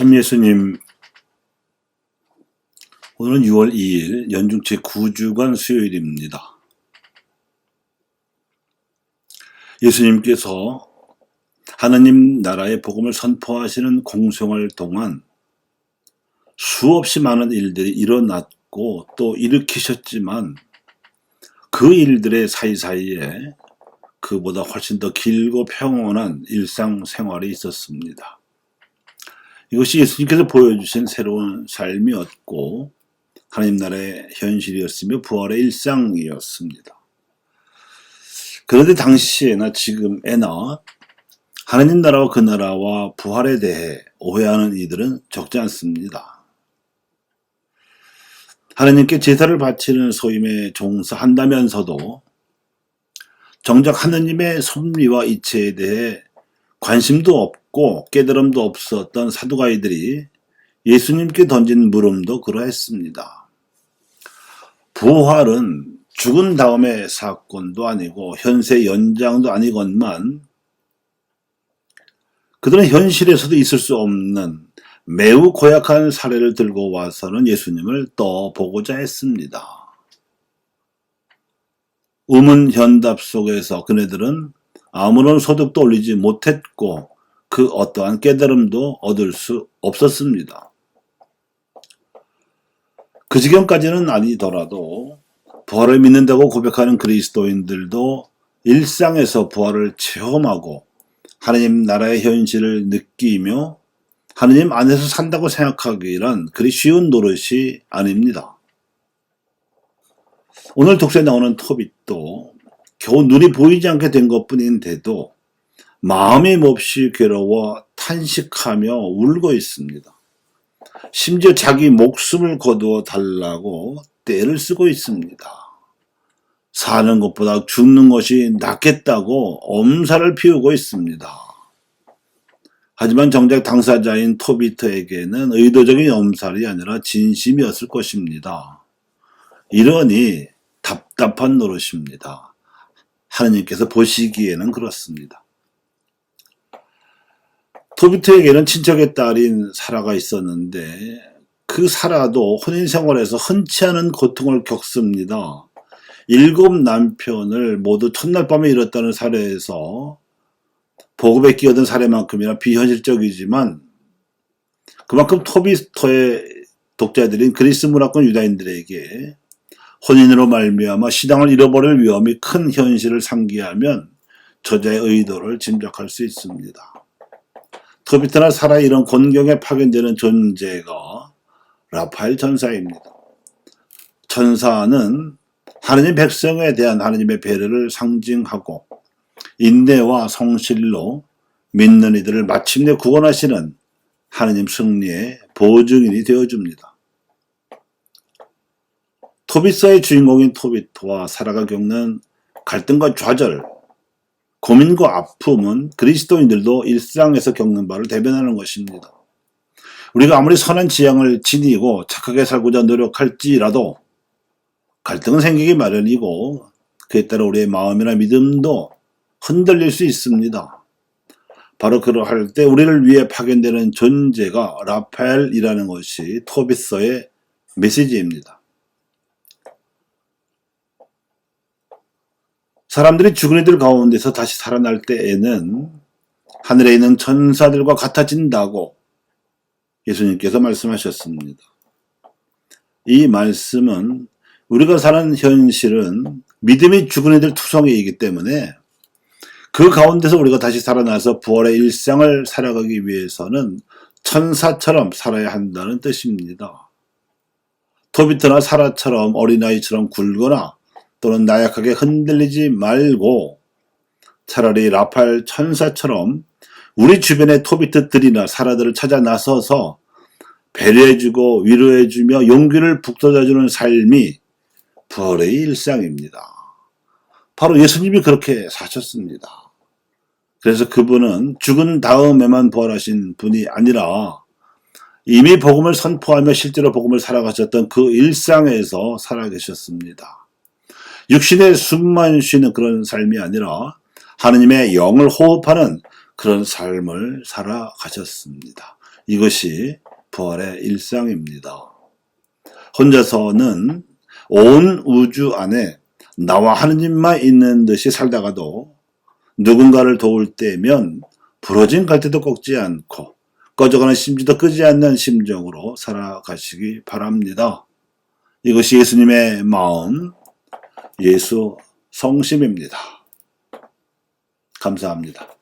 참 예수님, 오늘은 6월 2일 연중 제9주간 수요일입니다. 예수님께서 하나님 나라의 복음을 선포하시는 공생활 동안 수없이 많은 일들이 일어났고 또 일으키셨지만 그 일들의 사이사이에 그보다 훨씬 더 길고 평온한 일상생활이 있었습니다. 이것이 예수님께서 보여주신 새로운 삶이었고 하나님 나라의 현실이었으며 부활의 일상이었습니다. 그런데 당시에나 지금에나 하나님 나라와 그 나라와 부활에 대해 오해하는 이들은 적지 않습니다. 하나님께 제사를 바치는 소임에 종사한다면서도 정작 하나님의 섭리와 이체에 대해 관심도 없고 깨달음도 없었던 사두가이들이 예수님께 던진 물음도 그러했습니다. 부활은 죽은 다음의 사건도 아니고 현세 연장도 아니건만 그들은 현실에서도 있을 수 없는 매우 고약한 사례를 들고 와서는 예수님을 떠보고자 했습니다. 우문현답 속에서 그네들은 아무런 소득도 올리지 못했고 그 어떠한 깨달음도 얻을 수 없었습니다. 그 지경까지는 아니더라도 부활을 믿는다고 고백하는 그리스도인들도 일상에서 부활을 체험하고 하나님 나라의 현실을 느끼며 하나님 안에서 산다고 생각하기란 그리 쉬운 노릇이 아닙니다. 오늘 독서에 나오는 토빗도 겨우 눈이 보이지 않게 된 것뿐인데도 마음이 몹시 괴로워 탄식하며 울고 있습니다. 심지어 자기 목숨을 거두어 달라고 떼를 쓰고 있습니다. 사는 것보다 죽는 것이 낫겠다고 엄살을 피우고 있습니다. 하지만 정작 당사자인 토비트에게는 의도적인 엄살이 아니라 진심이었을 것입니다. 이러니 답답한 노릇입니다. 하나님께서 보시기에는 그렇습니다. 토비트에게는 친척의 딸인 사라가 있었는데 그 사라도 혼인생활에서 흔치 않은 고통을 겪습니다. 7 남편을 모두 첫날 밤에 잃었다는 사례에서 보급에 끼어든 사례만큼이나 비현실적이지만 그만큼 토비트의 독자들인 그리스 문화권 유다인들에게 혼인으로 말미암아 신앙을 잃어버릴 위험이 큰 현실을 상기하면 저자의 의도를 짐작할 수 있습니다. 토비트나 사라의 이런 곤경에 파견되는 존재가 라파엘 천사입니다. 천사는 하나님 백성에 대한 하나님의 배려를 상징하고 인내와 성실로 믿는 이들을 마침내 구원하시는 하나님 승리의 보증인이 되어줍니다. 토비서의 주인공인 토비트와 사라가 겪는 갈등과 좌절, 고민과 아픔은 그리스도인들도 일상에서 겪는 바를 대변하는 것입니다. 우리가 아무리 선한 지향을 지니고 착하게 살고자 노력할지라도 갈등은 생기기 마련이고 그에 따라 우리의 마음이나 믿음도 흔들릴 수 있습니다. 바로 그러할 때 우리를 위해 파견되는 존재가 라파엘이라는 것이 토비서의 메시지입니다. 사람들이 죽은 이들 가운데서 다시 살아날 때에는 하늘에 있는 천사들과 같아진다고 예수님께서 말씀하셨습니다. 이 말씀은 우리가 사는 현실은 믿음이 죽은 이들 투성이이기 때문에 그 가운데서 우리가 다시 살아나서 부활의 일상을 살아가기 위해서는 천사처럼 살아야 한다는 뜻입니다. 토비트나 사라처럼 어린아이처럼 굴거나 또는 나약하게 흔들리지 말고 차라리 라파엘 천사처럼 우리 주변의 토비트들이나 사라들을 찾아 나서서 배려해주고 위로해주며 용기를 북돋아주는 삶이 부활의 일상입니다. 바로 예수님이 그렇게 사셨습니다. 그래서 그분은 죽은 다음에만 부활하신 분이 아니라 이미 복음을 선포하며 실제로 복음을 살아가셨던 그 일상에서 살아계셨습니다. 육신의 숨만 쉬는 그런 삶이 아니라 하나님의 영을 호흡하는 그런 삶을 살아가셨습니다. 이것이 부활의 일상입니다. 혼자서는 온 우주 안에 나와 하느님만 있는 듯이 살다가도 누군가를 도울 때면 부러진 갈대도 꺾지 않고 꺼져가는 심지도 끄지 않는 심정으로 살아가시기 바랍니다. 이것이 예수님의 마음, 예수 성심입니다. 감사합니다.